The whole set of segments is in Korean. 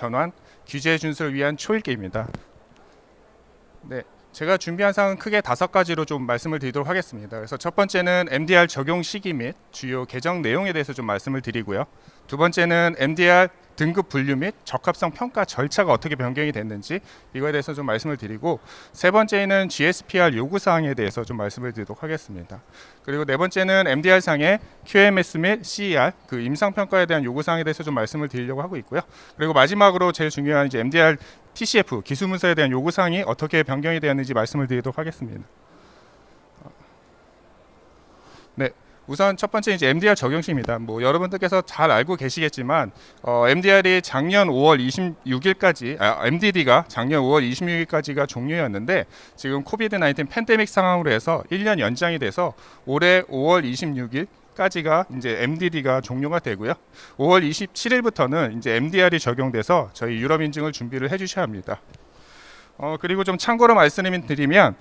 전환, 규제 준수를 위한 초읽기입니다. 네, 제가 준비한 사항은 크게 5가지로 좀 말씀을 드리도록 하겠습니다. 그래서 첫 번째는 MDR 적용 시기 및 주요 개정 내용에 대해서 좀 말씀을 드리고요. 두 번째는 MDR 등급 분류 및 적합성 평가 절차가 어떻게 변경이 됐는지 이거에 대해서 좀 말씀을 드리고, 세 번째는 GSPR 요구 사항에 대해서 좀 말씀을 드리도록 하겠습니다. 그리고 네 번째는 MDR 상의 QMS 및 CER 그 임상 평가에 대한 요구 사항에 대해서 좀 말씀을 드리려고 하고 있고요. 그리고 마지막으로 제일 중요한 이제 MDR TCF 기술 문서에 대한 요구 사항이 어떻게 변경이 되었는지 말씀을 드리도록 하겠습니다. 네. 우선 첫 번째 이제 MDR 적용시입니다. 뭐 여러분들께서 잘 알고 계시겠지만 MDR이 작년 5월 26일까지 MDD가 작년 5월 26일까지가 종료였는데, 지금 코비드 19 팬데믹 상황으로 해서 1년 연장이 돼서 올해 5월 26일까지가 이제 MDD가 종료가 되고요. 5월 27일부터는 이제 MDR이 적용돼서 저희 유럽 인증을 준비를 해주셔야 합니다. 그리고 좀 참고로 말씀드리면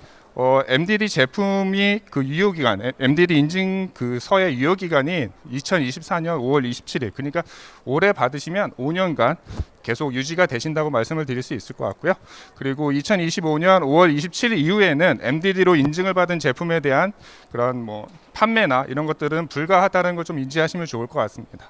MDD 제품이 그 유효기간, MDD 인증 그 서의 유효기간이 2024년 5월 27일, 그러니까 올해 받으시면 5년간 계속 유지가 되신다고 말씀을 드릴 수 있을 것 같고요. 그리고 2025년 5월 27일 이후에는 MDD로 인증을 받은 제품에 대한 그런 뭐 판매나 이런 것들은 불가하다는 걸 좀 인지하시면 좋을 것 같습니다.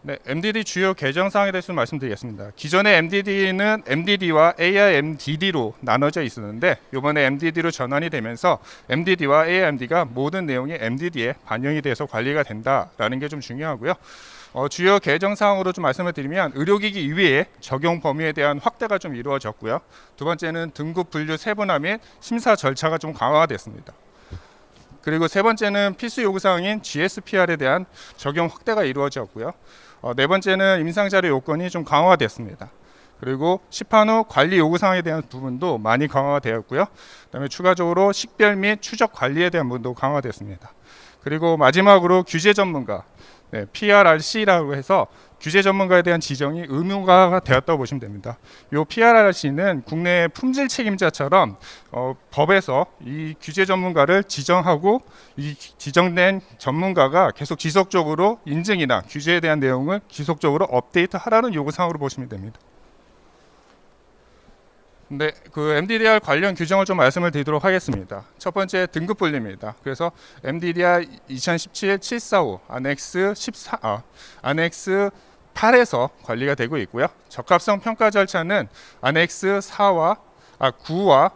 네, MDD 주요 개정 사항에 대해서 말씀드리겠습니다. 기존의 MDD는 MDD와 AIMDD로 나눠져 있었는데, 이번에 MDD로 전환이 되면서 MDD와 AIMD가 모든 내용이 MDD에 반영이 돼서 관리가 된다라는 게 좀 중요하고요. 주요 개정 사항으로 좀 말씀을 드리면, 의료기기 이외에 적용 범위에 대한 확대가 좀 이루어졌고요. 두 번째는 등급 분류 세분화 및 심사 절차가 좀 강화됐습니다. 그리고 세 번째는 필수 요구사항인 GSPR에 대한 적용 확대가 이루어졌고요. 네 번째는 임상자료 요건이 좀 강화됐습니다. 그리고 시판 후 관리 요구사항에 대한 부분도 많이 강화가 되었고요. 그다음에 추가적으로 식별 및 추적 관리에 대한 부분도 강화됐습니다. 그리고 마지막으로 규제 전문가, PRRC라고 해서 규제 전문가에 대한 지정이 의무화가 되었다고 보시면 됩니다. 이 PRRC는 국내 품질 책임자처럼 법에서 이 규제 전문가를 지정하고, 이 지정된 전문가가 계속 지속적으로 인증이나 규제에 대한 내용을 지속적으로 업데이트하라는 요구사항으로 보시면 됩니다. 네, 그 MDDR 관련 규정을 좀 말씀을 드리도록 하겠습니다. 첫 번째 등급 분류입니다. 그래서 MDDR 2017-745 안엑스 8에서 관리가 되고 있고요. 적합성 평가 절차는 안엑스 4와 9와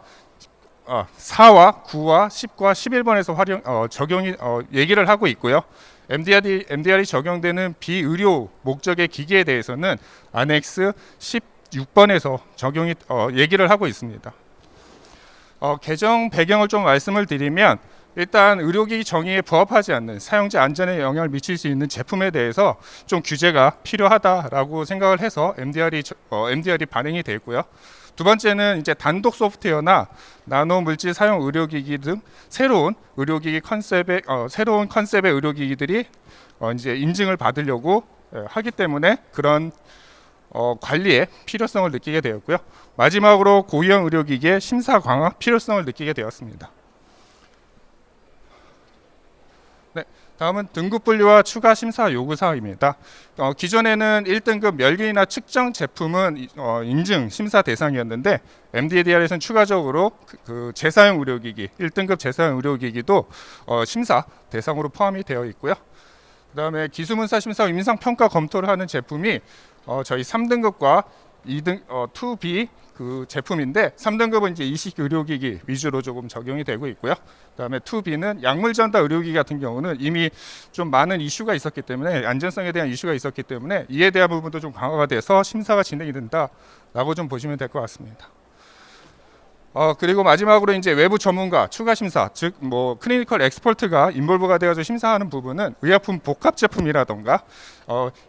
10과 11번에서 적용이 얘기를 하고 있고요. MDR이 적용되는 비의료 목적의 기기에 대해서는 안엑스 16번에서 적용이 얘기를 하고 있습니다. 개정 배경을 좀 말씀을 드리면, 일단 의료기기 정의에 부합하지 않는 사용자 안전에 영향을 미칠 수 있는 제품에 대해서 좀 규제가 필요하다라고 생각을 해서 MDR이 반영이 되고요. 두 번째는 이제 단독 소프트웨어나 나노 물질 사용 의료기기 등 새로운 컨셉의 의료기기들이 이제 인증을 받으려고 하기 때문에 그런 관리의 필요성을 느끼게 되었고요. 마지막으로 고위험 의료기기의 심사 강화 필요성을 느끼게 되었습니다. 네, 다음은 등급 분류와 추가 심사 요구 사항입니다. 기존에는 1등급 멸균이나 측정 제품은 인증 심사 대상이었는데, MDDR에서는 추가적으로 그 재사용 의료기기, 1등급 재사용 의료기기도 심사 대상으로 포함이 되어 있고요. 그다음에 기술문서 심사 임상 평가 검토를 하는 제품이 저희 3등급과 2B 그 제품인데, 3등급은 이제 이식 의료기기 위주로 조금 적용이 되고 있고요. 그다음에 2B는 약물 전달 의료기기 같은 경우는 이미 좀 많은 이슈가 있었기 때문에, 안전성에 대한 이슈가 있었기 때문에 이에 대한 부분도 좀 강화가 돼서 심사가 진행이 된다라고 좀 보시면 될 것 같습니다. 그리고 마지막으로 이제 외부 전문가 추가 심사, 즉 뭐 클리니컬 엑스퍼트가 인볼브가 되어서 심사하는 부분은 의약품 복합 제품이라던가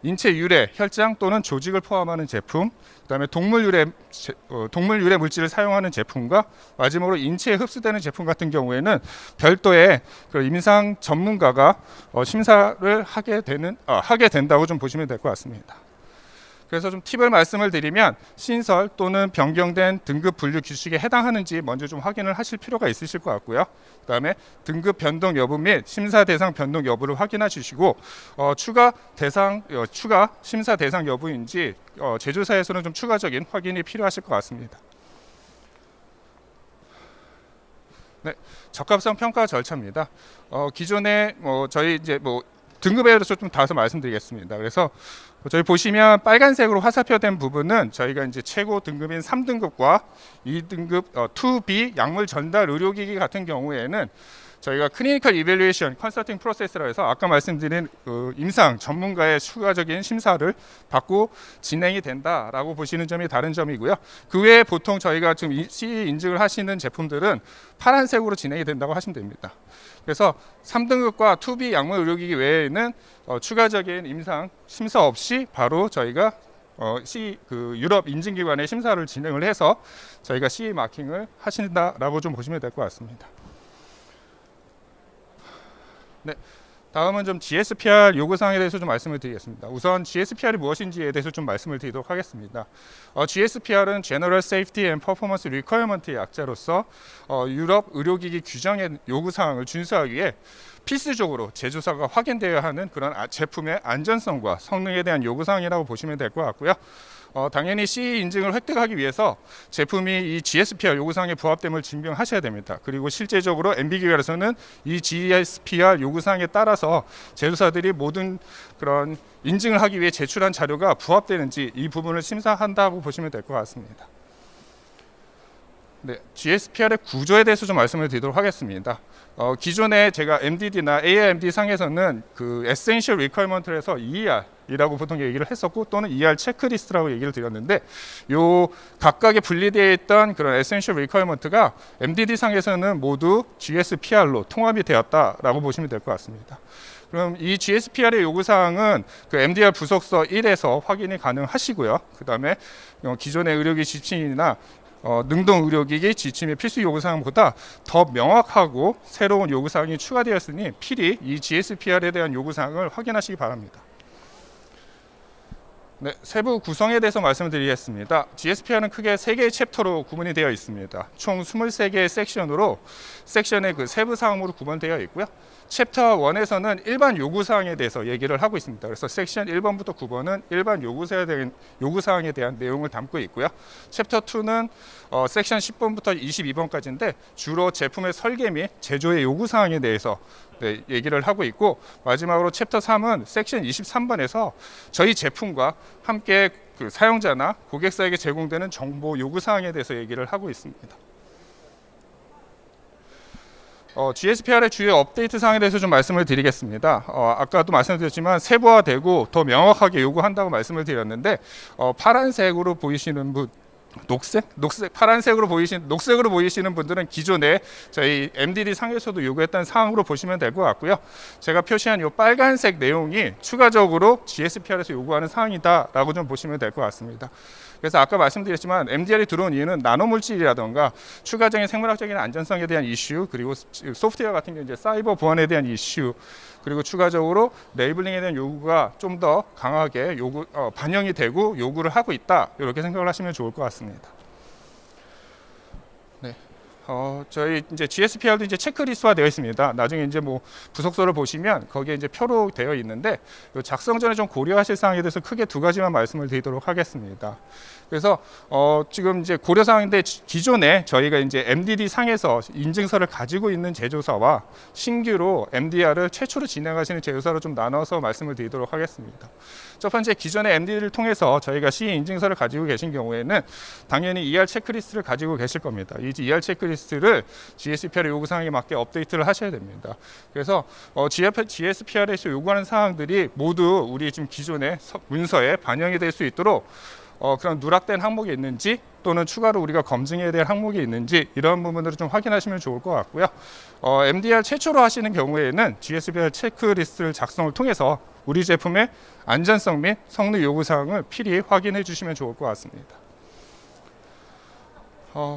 인체 유래 혈장 또는 조직을 포함하는 제품, 그다음에 동물 유래 물질을 사용하는 제품과 마지막으로 인체에 흡수되는 제품 같은 경우에는 별도의 그 임상 전문가가 심사를 하게 된다고 좀 보시면 될 것 같습니다. 그래서 좀 팁을 말씀을 드리면 신설 또는 변경된 등급 분류 규칙에 해당하는지 먼저 좀 확인을 하실 필요가 있으실 것 같고요. 그다음에 등급 변동 여부 및 심사 대상 변동 여부를 확인해 주시고 추가 심사 대상 여부인지 제조사에서는 좀 추가적인 확인이 필요하실 것 같습니다. 네, 적합성 평가 절차입니다. 기존에 저희 이제 등급에 대해서 좀 다소 말씀드리겠습니다. 그래서 저희 보시면 빨간색으로 화살표된 부분은 저희가 이제 최고 등급인 3등급과 2등급 2B 약물 전달 의료기기 같은 경우에는 저희가 클리니컬 이밸루에이션 컨설팅 프로세스라 해서 아까 말씀드린 임상 전문가의 추가적인 심사를 받고 진행이 된다라고 보시는 점이 다른 점이고요. 그 외에 보통 저희가 지금 CE 인증을 하시는 제품들은 파란색으로 진행이 된다고 하시면 됩니다. 그래서 3등급과 2B 약물 의료기기 외에는 추가적인 임상 심사 없이 바로 저희가 유럽 인증기관의 심사를 진행을 해서 저희가 CE 마킹을 하신다라고 좀 보시면 될 것 같습니다. 네, 다음은 좀 GSPR 요구사항에 대해서 좀 말씀을 드리겠습니다. 우선 GSPR이 무엇인지에 대해서 좀 말씀을 드리도록 하겠습니다. GSPR은 General Safety and Performance Requirement의 약자로서 유럽 의료기기 규정의 요구사항을 준수하기 위해 필수적으로 제조사가 확인되어야 하는 그런 제품의 안전성과 성능에 대한 요구사항이라고 보시면 될 것 같고요. 당연히 CE 인증을 획득하기 위해서 제품이 이 GSPR 요구사항에 부합됨을 증명하셔야 됩니다. 그리고 실제적으로 MB기관에서는 이 GSPR 요구사항에 따라서 제조사들이 모든 그런 인증을 하기 위해 제출한 자료가 부합되는지 이 부분을 심사한다고 보시면 될 것 같습니다. 네, GSPR의 구조에 대해서 좀 말씀을 드리도록 하겠습니다. 기존에 제가 MDD나 AIMD 상에서는 그 Essential Requirement에서 ER이라고 보통 얘기를 했었고 또는 ER 체크리스트라고 얘기를 드렸는데 요 각각의 분리되어 있던 그런 Essential Requirement가 MDD 상에서는 모두 GSPR로 통합이 되었다라고 보시면 될 것 같습니다. 그럼 이 GSPR의 요구사항은 그 MDR 부속서 1에서 확인이 가능하시고요. 그 다음에 기존의 의료기 지침이나 능동 의료기기 지침의 필수 요구사항보다 더 명확하고 새로운 요구사항이 추가되었으니 필히 이 GSPR에 대한 요구사항을 확인하시기 바랍니다. 네, 세부 구성에 대해서 말씀을 드리겠습니다. GSPR은 크게 3개의 챕터로 구분이 되어 있습니다. 총 23개의 섹션으로 섹션의 그 세부 사항으로 구분되어 있고요. 챕터 1에서는 일반 요구사항에 대해서 얘기를 하고 있습니다. 그래서 섹션 1번부터 9번은 일반 요구사항에 대한 내용을 담고 있고요. 챕터 2는 섹션 10번부터 22번까지인데 주로 제품의 설계 및 제조의 요구사항에 대해서 얘기를 하고 있고, 마지막으로 챕터 3은 섹션 23번에서 저희 제품과 함께 그 사용자나 고객사에게 제공되는 정보 요구사항에 대해서 얘기를 하고 있습니다. GSPR의 주요 업데이트 사항에 대해서 좀 말씀을 드리겠습니다. 아까도 말씀드렸지만 세부화되고 더 명확하게 요구한다고 말씀을 드렸는데 파란색으로 보이시는 분, 녹색으로 보이시는 분들은 기존에 저희 MDD 상에서도 요구했던 사항으로 보시면 될 것 같고요. 제가 표시한 이 빨간색 내용이 추가적으로 GSPR에서 요구하는 사항이다라고 좀 보시면 될 것 같습니다. 그래서 아까 말씀드렸지만 MDR이 들어온 이유는 나노물질이라던가 추가적인 생물학적인 안전성에 대한 이슈, 그리고 소프트웨어 같은 경우 이제 사이버 보안에 대한 이슈, 그리고 추가적으로 레이블링에 대한 요구가 좀 더 강하게 반영이 되고 요구를 하고 있다, 이렇게 생각을 하시면 좋을 것 같습니다. 네. 저희 이제 GSPR도 이제 체크리스트화 되어 있습니다. 나중에 이제 부속서를 보시면 거기에 이제 표로 되어 있는데 작성 전에 좀 고려하실 사항에 대해서 크게 2가지만 말씀을 드리도록 하겠습니다. 그래서 지금 이제 고려 사항인데 기존에 저희가 이제 MDD 상에서 인증서를 가지고 있는 제조사와 신규로 MDR을 최초로 진행하시는 제조사로 좀 나눠서 말씀을 드리도록 하겠습니다. 첫 번째, 기존의 MDD를 통해서 저희가 CE 인증서를 가지고 계신 경우에는 당연히 ER 체크리스트를 가지고 계실 겁니다. 이 ER 체크리스트를 GSPR의 요구사항에 맞게 업데이트를 하셔야 됩니다. 그래서 GSPR에서 요구하는 사항들이 모두 우리 지금 기존의 문서에 반영이 될 수 있도록 그런 누락된 항목이 있는지 또는 추가로 우리가 검증해야 될 항목이 있는지 이런 부분들을 좀 확인하시면 좋을 것 같고요. MDR 최초로 하시는 경우에는 GSPR 체크리스트를 작성을 통해서 우리 제품의 안전성 및 성능 요구사항을 필히 확인해 주시면 좋을 것 같습니다.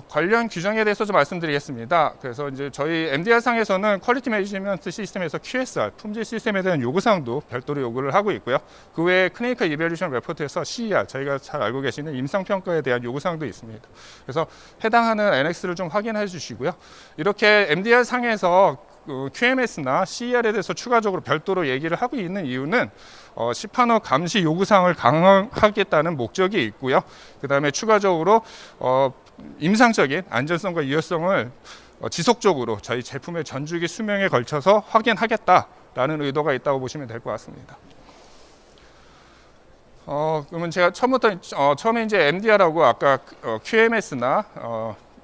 관련 규정에 대해서 좀 말씀드리겠습니다. 그래서 이제 저희 MDR 상에서는 퀄리티 매니지먼트 시스템에서 QSR, 품질 시스템에 대한 요구사항도 별도로 요구를 하고 있고요. 그 외에 클리니컬 이밸루에이션 레포트에서 CER, 저희가 잘 알고 계시는 임상평가에 대한 요구사항도 있습니다. 그래서 해당하는 NX를 좀 확인해 주시고요. 이렇게 MDR 상에서 QMS나 CER에 대해서 추가적으로 별도로 얘기를 하고 있는 이유는 시판호 감시 요구사항을 강화하겠다는 목적이 있고요. 그 다음에 추가적으로 임상적인 안전성과 유효성을 지속적으로 저희 제품의 전주기 수명에 걸쳐서 확인하겠다라는 의도가 있다고 보시면 될 것 같습니다. 그러면 제가 처음에 이제 MDR하고 아까 QMS나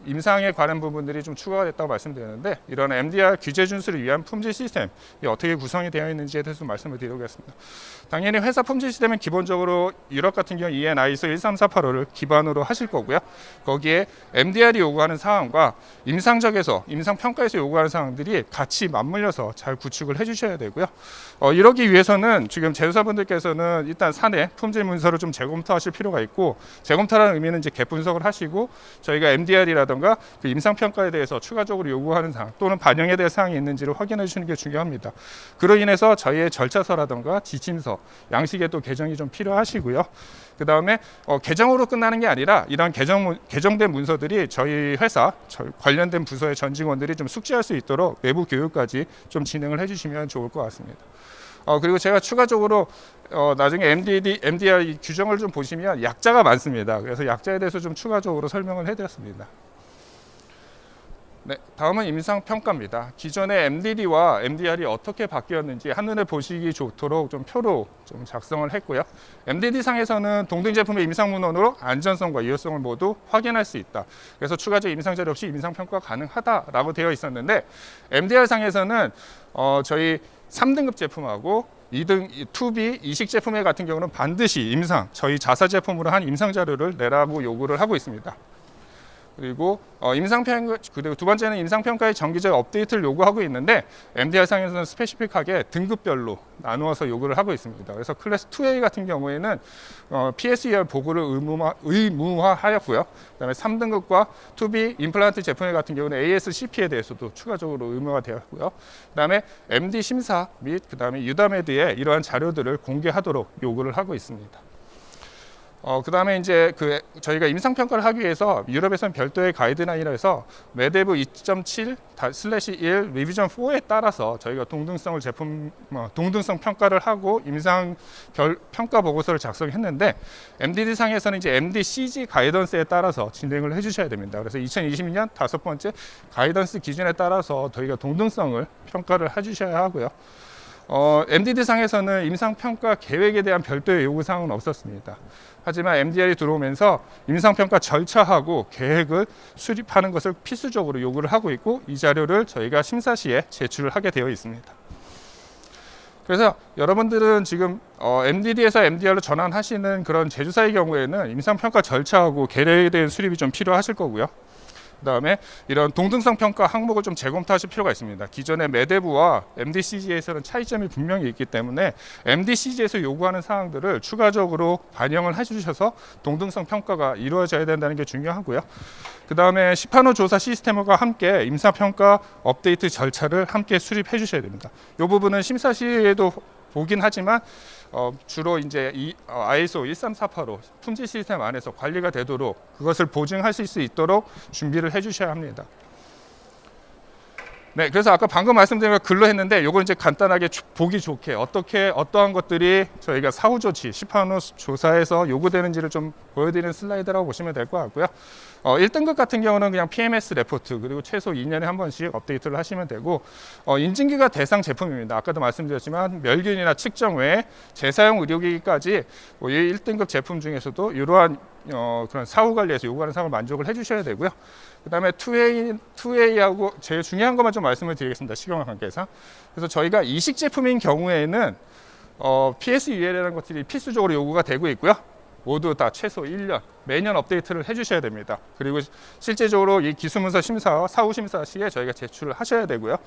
임상에 관한 부분들이 좀 추가가 됐다고 말씀드렸는데, 이런 MDR 규제 준수를 위한 품질 시스템이 어떻게 구성이 되어 있는지에 대해서 말씀을 드리겠습니다. 당연히 회사 품질 시스템은 기본적으로 유럽 같은 경우 EN ISO 13485를 기반으로 하실 거고요. 거기에 MDR이 요구하는 사항과 임상적에서 임상평가에서 요구하는 사항들이 같이 맞물려서 잘 구축을 해주셔야 되고요. 이러기 위해서는 지금 제조사분들께서는 일단 사내 품질 문서를 좀 재검토하실 필요가 있고, 재검토라는 의미는 이제 갭 분석을 하시고 저희가 MDR이라든가 그 임상평가에 대해서 추가적으로 요구하는 사항 또는 반영에 대한 사항이 있는지를 확인해 주시는 게 중요합니다. 그로 인해서 저희의 절차서라든가 지침서, 양식에 또 개정이 좀 필요하시고요. 그 다음에 개정으로 끝나는 게 아니라 이런 개정된 문서들이 저희 회사 관련된 부서의 전 직원들이 좀 숙지할 수 있도록 내부 교육까지 좀 진행을 해주시면 좋을 것 같습니다. 그리고 제가 추가적으로 나중에 MDR 규정을 좀 보시면 약자가 많습니다. 그래서 약자에 대해서 좀 추가적으로 설명을 해드렸습니다. 네, 다음은 임상평가입니다. 기존의 MDD와 MDR이 어떻게 바뀌었는지 한눈에 보시기 좋도록 좀 표로 좀 작성을 했고요. MDD 상에서는 동등 제품의 임상문헌으로 안전성과 유효성을 모두 확인할 수 있다. 그래서 추가적 임상 자료 없이 임상평가 가능하다라고 되어 있었는데, MDR 상에서는 저희 3등급 제품하고 2B 이식 제품의 같은 경우는 반드시 저희 자사 제품으로 한 임상 자료를 내라고 요구를 하고 있습니다. 그리고 그리고 두 번째는 임상평가의 정기적 업데이트를 요구하고 있는데, MDR 상에서는 스페시픽하게 등급별로 나누어서 요구를 하고 있습니다. 그래서 클래스 2A 같은 경우에는 PSER 보고를 의무화하였고요. 그다음에 3등급과 2B 임플란트 제품 같은 경우는 ASCP에 대해서도 추가적으로 의무화 되었고요. 그다음에 MD 심사 및 그다음에 유다메드의 이러한 자료들을 공개하도록 요구를 하고 있습니다. 그다음에 이제 저희가 임상평가를 하기 위해서 유럽에서는 별도의 가이드라인에서 메데브 2.7/1 리비전 4에 따라서 저희가 동등성 평가를 하고 임상 평가 보고서를 작성했는데, MDD 상에서는 이제 MDCG 가이던스에 따라서 진행을 해주셔야 됩니다. 그래서 2022년 5번째 가이던스 기준에 따라서 저희가 동등성을 평가를 해주셔야 하고요. MDD 상에서는 임상평가 계획에 대한 별도의 요구사항은 없었습니다. 하지만 MDR이 들어오면서 임상평가 절차하고 계획을 수립하는 것을 필수적으로 요구를 하고 있고, 이 자료를 저희가 심사 시에 제출을 하게 되어 있습니다. 그래서 여러분들은 지금 MDD에서 MDR로 전환하시는 그런 제조사의 경우에는 임상평가 절차하고 계획에 대한 수립이 좀 필요하실 거고요. 그다음에 이런 동등성 평가 항목을 좀 재검토하실 필요가 있습니다. 기존의 메데브와 MDCG에서는 차이점이 분명히 있기 때문에 MDCG에서 요구하는 사항들을 추가적으로 반영을 해주셔서 동등성 평가가 이루어져야 된다는 게 중요하고요. 그다음에 시판호 조사 시스템과 함께 임상평가 업데이트 절차를 함께 수립해 주셔야 됩니다. 이 부분은 심사 시에도 보긴 하지만 주로 이제 ISO 13485 품질 시스템 안에서 관리가 되도록 그것을 보증하실 수 있도록 준비를 해주셔야 합니다. 네, 그래서 아까 방금 말씀드린 걸 글로 했는데, 이걸 이제 간단하게 보기 좋게 어떠한 것들이 저희가 사후 조치, 시판호 조사에서 요구되는지를 좀 보여드리는 슬라이드라고 보시면 될 것 같고요. 1등급 같은 경우는 그냥 PMS 레포트, 그리고 최소 2년에 한 번씩 업데이트를 하시면 되고, 인증기가 대상 제품입니다. 아까도 말씀드렸지만 멸균이나 측정 외에 재사용 의료기기까지 이 1등급 제품 중에서도 이러한 그런 사후 관리에서 요구하는 사항을 만족을 해주셔야 되고요. 그 다음에 2A하고 제일 중요한 것만 좀 말씀을 드리겠습니다. 시간과 관계상. 그래서 저희가 이식 제품인 경우에는 PSUL이라는 것들이 필수적으로 요구가 되고 있고요. 모두 다 최소 1년 매년 업데이트를 해주셔야 됩니다. 그리고 실제적으로 이 기술문서 심사와 사후 심사 시에 저희가 제출을 하셔야 되고요.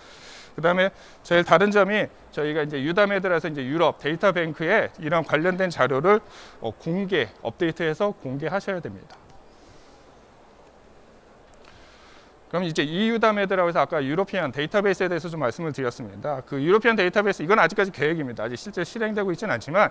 그 다음에 제일 다른 점이 저희가 이제 유다메드라서 이제 유럽 데이터뱅크에 이런 관련된 자료를 업데이트해서 공개하셔야 됩니다. 그럼 이제 EU다메드라고 해서 아까 유로피안 데이터베이스에 대해서 좀 말씀을 드렸습니다. 그 유로피안 데이터베이스 이건 아직까지 계획입니다. 아직 실제 실행되고 있지는 않지만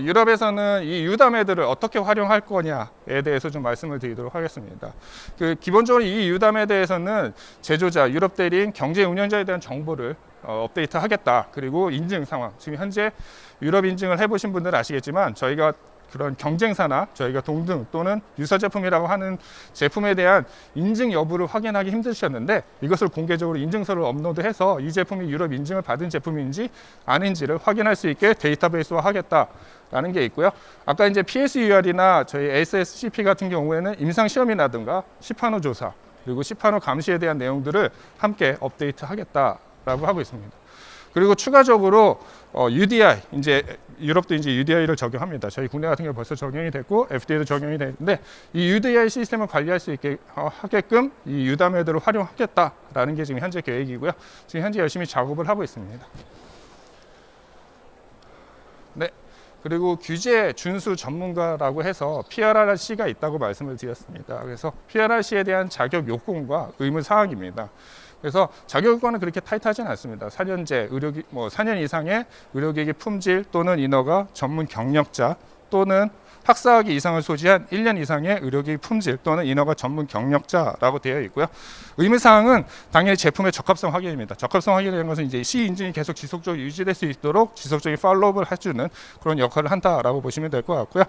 유럽에서는 이 유다메드를 어떻게 활용할 거냐에 대해서 좀 말씀을 드리도록 하겠습니다. 그 기본적으로 이 유다메드에서는 제조자, 유럽 대리인, 경제 운영자에 대한 정보를 업데이트하겠다. 그리고 인증 상황. 지금 현재 유럽 인증을 해보신 분들은 아시겠지만 저희가 그런 경쟁사나 저희가 동등 또는 유사 제품이라고 하는 제품에 대한 인증 여부를 확인하기 힘드셨는데 이것을 공개적으로 인증서를 업로드해서 이 제품이 유럽 인증을 받은 제품인지 아닌지를 확인할 수 있게 데이터베이스화 하겠다라는 게 있고요. 아까 이제 PSUR이나 저희 SSCP 같은 경우에는 임상 시험이라든가 시판호 조사 그리고 시판호 감시에 대한 내용들을 함께 업데이트 하겠다라고 하고 있습니다. 그리고 추가적으로 UDI 이제 유럽도 이제 UDI를 적용합니다. 저희 국내 같은 경우 벌써 적용이 됐고 FDA도 적용이 됐는데 이 UDI 시스템을 관리할 수 있게 하게끔 이 유다메드를 활용하겠다라는 게 지금 현재 계획이고요. 지금 현재 열심히 작업을 하고 있습니다. 네. 그리고 규제 준수 전문가라고 해서 PRRC가 있다고 말씀을 드렸습니다. 그래서 PRRC에 대한 자격 요건과 의무 사항입니다. 그래서 자격 요건은 그렇게 타이트하지는 않습니다. 4년제 의료기 4년 이상의 의료기기 품질 또는 인허가 전문 경력자 또는 학사학위 이상을 소지한 1년 이상의 의료기기 품질 또는 인허가 전문 경력자라고 되어 있고요. 의무사항은 당연히 제품의 적합성 확인입니다. 적합성 확인이라는 것은 이제 C 인증이 계속 지속적으로 유지될 수 있도록 지속적인 팔로우업을 해주는 그런 역할을 한다라고 보시면 될 것 같고요.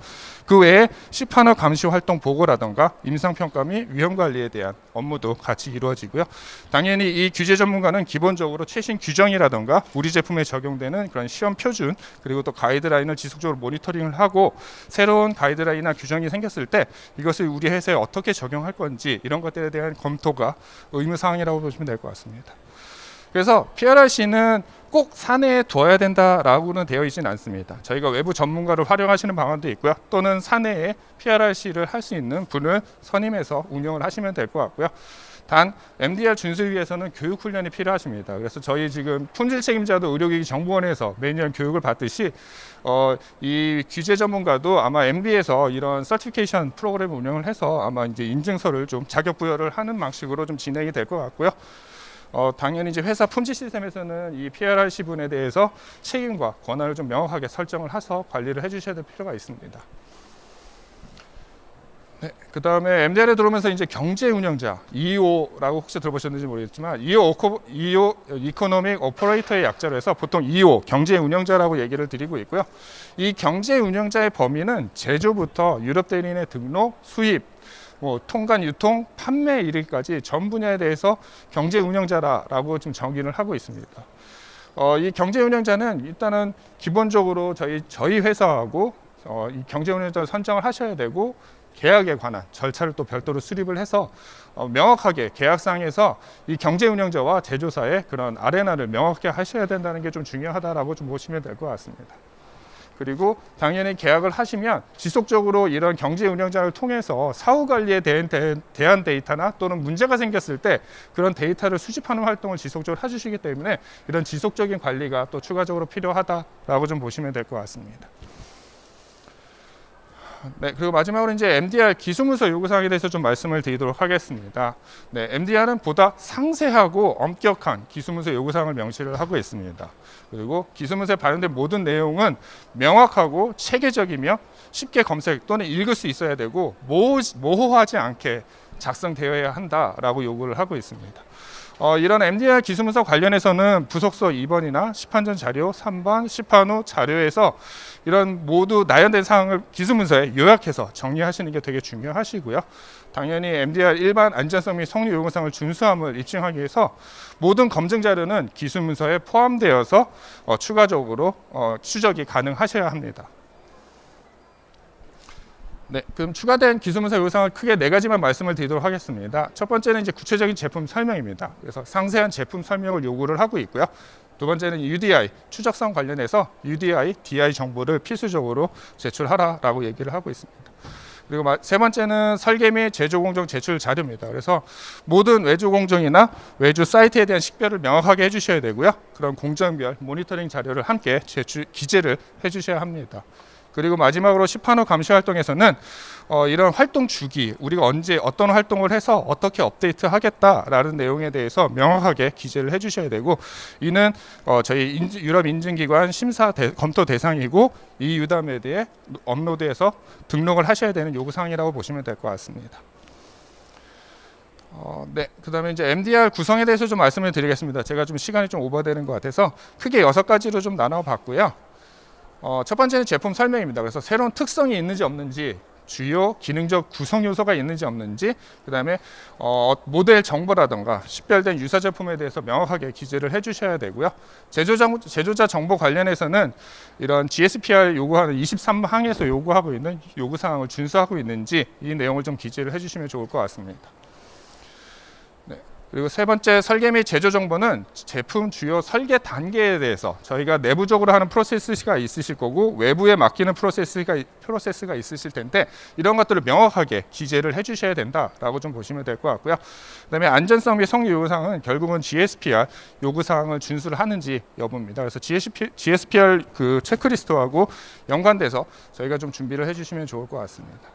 그 외에 시판호 감시 활동 보고라든가 임상평가 및 위험관리에 대한 업무도 같이 이루어지고요. 당연히 이 규제 전문가는 기본적으로 최신 규정이라든가 우리 제품에 적용되는 그런 시험 표준 그리고 또 가이드라인을 지속적으로 모니터링을 하고 새로운 가이드라인이나 규정이 생겼을 때 이것을 우리 회사에 어떻게 적용할 건지 이런 것들에 대한 검토가 의무사항이라고 보시면 될 것 같습니다. 그래서 PRRC는 꼭 사내에 두어야 된다라고는 되어 있지는 않습니다. 저희가 외부 전문가를 활용하시는 방안도 있고요. 또는 사내에 PRRC를 할 수 있는 분을 선임해서 운영을 하시면 될 것 같고요. 단 MDR 준수를 위해서는 교육 훈련이 필요하십니다. 그래서 저희 지금 품질 책임자도 의료기기 정보원에서 매년 교육을 받듯이 이 규제 전문가도 아마 MB에서 이런 서티피케이션 프로그램 운영을 해서 아마 이제 인증서를 좀 자격 부여를 하는 방식으로 좀 진행이 될 것 같고요. 당연히 이제 회사 품질 시스템에서는 이 PRRC 분에 대해서 책임과 권한을 좀 명확하게 설정을 해서 관리를 해주셔야 될 필요가 있습니다. 네, 그 다음에 MDR에 들어오면서 이제 경제 운영자 EO라고 혹시 들어보셨는지 모르겠지만 EO 이코노믹 오퍼레이터의 약자로 해서 보통 EO 경제 운영자라고 얘기를 드리고 있고요. 이 경제 운영자의 범위는 제조부터 유럽 대리인의 등록, 수입, 통관, 유통, 판매에 이르기까지 전 분야에 대해서 경제 운영자라고 지금 정의를 하고 있습니다. 이 경제 운영자는 일단은 기본적으로 저희 회사하고 이 경제 운영자를 선정을 하셔야 되고 계약에 관한 절차를 또 별도로 수립을 해서 명확하게 계약상에서 이 경제 운영자와 제조사의 그런 아레나를 명확하게 하셔야 된다는 게 좀 중요하다라고 좀 보시면 될 것 같습니다. 그리고 당연히 계약을 하시면 지속적으로 이런 경제 운영자를 통해서 사후 관리에 대한 데이터나 또는 문제가 생겼을 때 그런 데이터를 수집하는 활동을 지속적으로 해주시기 때문에 이런 지속적인 관리가 또 추가적으로 필요하다라고 좀 보시면 될 것 같습니다. 네, 그리고 마지막으로 이제 MDR 기술문서 요구사항에 대해서 좀 말씀을 드리도록 하겠습니다. 네, MDR은 보다 상세하고 엄격한 기술문서 요구사항을 명시를 하고 있습니다. 그리고 기술문서에 반영된 모든 내용은 명확하고 체계적이며 쉽게 검색 또는 읽을 수 있어야 되고 모호하지 않게 작성되어야 한다라고 요구를 하고 있습니다. 이런 MDR 기술문서 관련해서는 부속서 2번이나 시판전 자료 3번, 시판 후 자료에서 이런 모두 나열된 사항을 기술문서에 요약해서 정리하시는 게 되게 중요하시고요. 당연히 MDR 일반 안전성 및 성능 요구사항을 준수함을 입증하기 위해서 모든 검증 자료는 기술문서에 포함되어서 추가적으로 추적이 가능하셔야 합니다. 네, 그럼 추가된 기술문서 요구사항을 크게 4가지만 말씀을 드리도록 하겠습니다. 첫 번째는 이제 구체적인 제품 설명입니다. 그래서 상세한 제품 설명을 요구를 하고 있고요. 두 번째는 UDI, 추적성 관련해서 UDI, DI 정보를 필수적으로 제출하라라고 얘기를 하고 있습니다. 그리고 세 번째는 설계 및 제조 공정 제출 자료입니다. 그래서 모든 외주 공정이나 외주 사이트에 대한 식별을 명확하게 해주셔야 되고요. 그런 공정별 모니터링 자료를 함께 기재를 해주셔야 합니다. 그리고 마지막으로 시판 후 감시 활동에서는 이런 활동 주기, 우리가 언제 어떤 활동을 해서 어떻게 업데이트 하겠다라는 내용에 대해서 명확하게 기재를 해주셔야 되고, 이는 저희 유럽 인증기관 검토 대상이고 이 유담에 대해 업로드해서 등록을 하셔야 되는 요구사항이라고 보시면 될 것 같습니다. 네, 그다음에 이제 MDR 구성에 대해서 좀 말씀을 드리겠습니다. 제가 좀 시간이 좀 오버되는 것 같아서 크게 6가지로 좀 나눠봤고요. 첫 번째는 제품 설명입니다. 그래서 새로운 특성이 있는지 없는지, 주요 기능적 구성 요소가 있는지 없는지, 그다음에 모델 정보라든가 식별된 유사 제품에 대해서 명확하게 기재를 해주셔야 되고요. 제조자 정보 관련해서는 이런 GSPR 요구하는 23항에서 요구하고 있는 요구사항을 준수하고 있는지 이 내용을 좀 기재를 해주시면 좋을 것 같습니다. 그리고 세 번째, 설계 및 제조 정보는 제품 주요 설계 단계에 대해서 저희가 내부적으로 하는 프로세스가 있으실 거고 외부에 맡기는 프로세스가 있으실 텐데, 이런 것들을 명확하게 기재를 해주셔야 된다라고 좀 보시면 될 것 같고요. 그다음에 안전성 및 성능 요구사항은 결국은 GSPR 요구사항을 준수를 하는지 여부입니다. 그래서 GSPR 그 체크리스트하고 연관돼서 저희가 좀 준비를 해주시면 좋을 것 같습니다.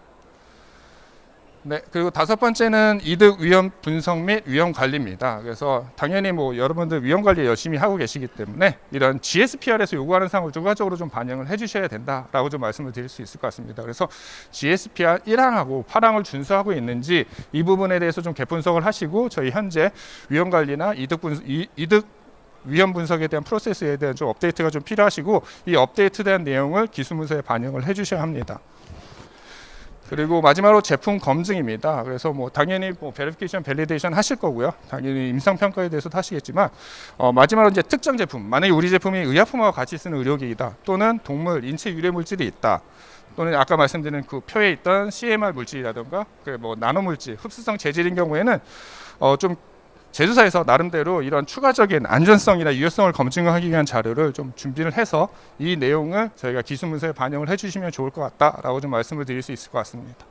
네, 그리고 5번째는 이득 위험 분석 및 위험 관리입니다. 그래서 당연히 뭐 여러분들 위험 관리 열심히 하고 계시기 때문에 이런 GSPR에서 요구하는 사항을 추가적으로 좀 반영을 해주셔야 된다라고 좀 말씀을 드릴 수 있을 것 같습니다. 그래서 GSPR 1항하고 8항을 준수하고 있는지 이 부분에 대해서 좀 개분석을 하시고, 저희 현재 위험 관리나 이득 위험 분석에 대한 프로세스에 대한 좀 업데이트가 좀 필요하시고, 이 업데이트된 내용을 기술문서에 반영을 해주셔야 합니다. 그리고 마지막으로 제품 검증입니다. 그래서 뭐 당연히 뭐 베리피케이션, 밸리데이션 하실 거고요. 당연히 임상 평가에 대해서도 하시겠지만, 마지막으로 이제 특정 제품, 만약에 우리 제품이 의약품하고 같이 쓰는 의료기기다, 또는 동물 인체 유래 물질이 있다, 또는 아까 말씀드린 그 표에 있던 CMR 물질이라든가 그 뭐 나노 물질, 흡수성 재질인 경우에는 좀 제조사에서 나름대로 이런 추가적인 안전성이나 유효성을 검증하기 위한 자료를 좀 준비를 해서 이 내용을 저희가 기술 문서에 반영을 해주시면 좋을 것 같다라고 좀 말씀을 드릴 수 있을 것 같습니다.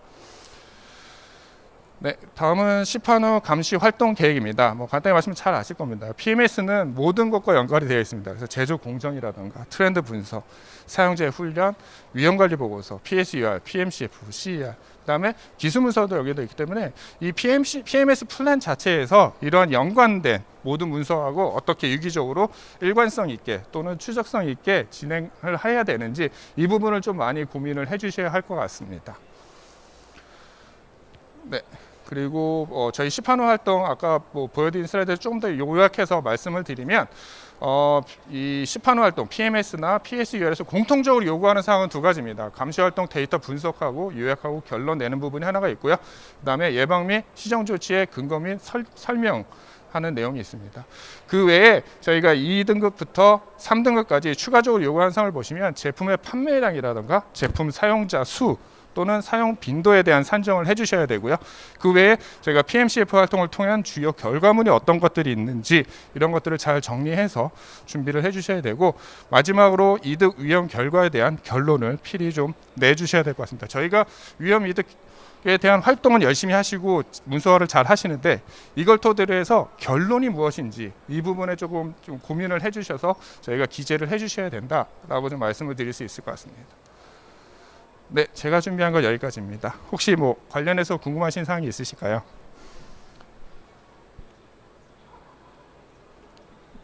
네, 다음은 시판 후 감시 활동 계획입니다. 뭐 간단히 말씀을 잘 아실 겁니다. PMS는 모든 것과 연관이 되어 있습니다. 그래서 제조 공정이라든가 트렌드 분석, 사용자의 훈련, 위험관리 보고서, PSUR, PMCF, CER, 그다음에 기술 문서도 여기도 있기 때문에 이 PMS 플랜 자체에서 이러한 연관된 모든 문서하고 어떻게 유기적으로 일관성 있게 또는 추적성 있게 진행을 해야 되는지 이 부분을 좀 많이 고민을 해주셔야 할 것 같습니다. 네. 그리고 저희 시판 후 활동, 아까 뭐 보여드린 슬라이드를 조금 더 요약해서 말씀을 드리면, 이 시판 후 활동 PMS나 PSUR에서 공통적으로 요구하는 사항은 2가지입니다. 감시 활동 데이터 분석하고 요약하고 결론 내는 부분이 하나가 있고요. 그다음에 예방 및 시정 조치의 근거 및 설명하는 내용이 있습니다. 그 외에 저희가 2등급부터 3등급까지 추가적으로 요구하는 사항을 보시면 제품의 판매량이라든가 제품 사용자 수 또는 사용 빈도에 대한 산정을 해주셔야 되고요. 그 외에 저희가 PMCF 활동을 통한 주요 결과물이 어떤 것들이 있는지 이런 것들을 잘 정리해서 준비를 해주셔야 되고, 마지막으로 이득 위험 결과에 대한 결론을 필히 좀 내주셔야 될 것 같습니다. 저희가 위험 이득에 대한 활동은 열심히 하시고 문서화를 잘 하시는데, 이걸 토대로 해서 결론이 무엇인지 이 부분에 조금 좀 고민을 해주셔서 저희가 기재를 해주셔야 된다라고 좀 말씀을 드릴 수 있을 것 같습니다. 네, 제가 준비한 건 여기까지입니다. 혹시 뭐 관련해서 궁금하신 사항이 있으실까요?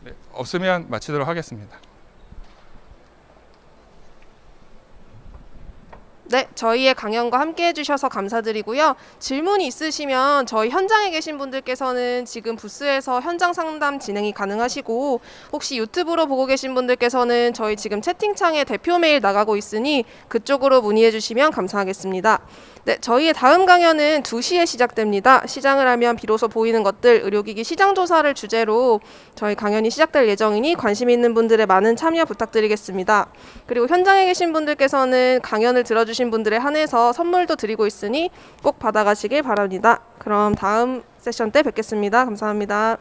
네, 없으면 마치도록 하겠습니다. 네, 저희의 강연과 함께 해주셔서 감사드리고요. 질문이 있으시면 저희 현장에 계신 분들께서는 지금 부스에서 현장 상담 진행이 가능하시고, 혹시 유튜브로 보고 계신 분들께서는 저희 지금 채팅창에 대표 메일 나가고 있으니 그쪽으로 문의해 주시면 감사하겠습니다. 네, 저희의 다음 강연은 2시에 시작됩니다. 시장을 하면 비로소 보이는 것들, 의료기기 시장조사를 주제로 저희 강연이 시작될 예정이니 관심 있는 분들의 많은 참여 부탁드리겠습니다. 그리고 현장에 계신 분들께서는 강연을 들어주신 분들에 한해서 선물도 드리고 있으니 꼭 받아가시길 바랍니다. 그럼 다음 세션 때 뵙겠습니다. 감사합니다.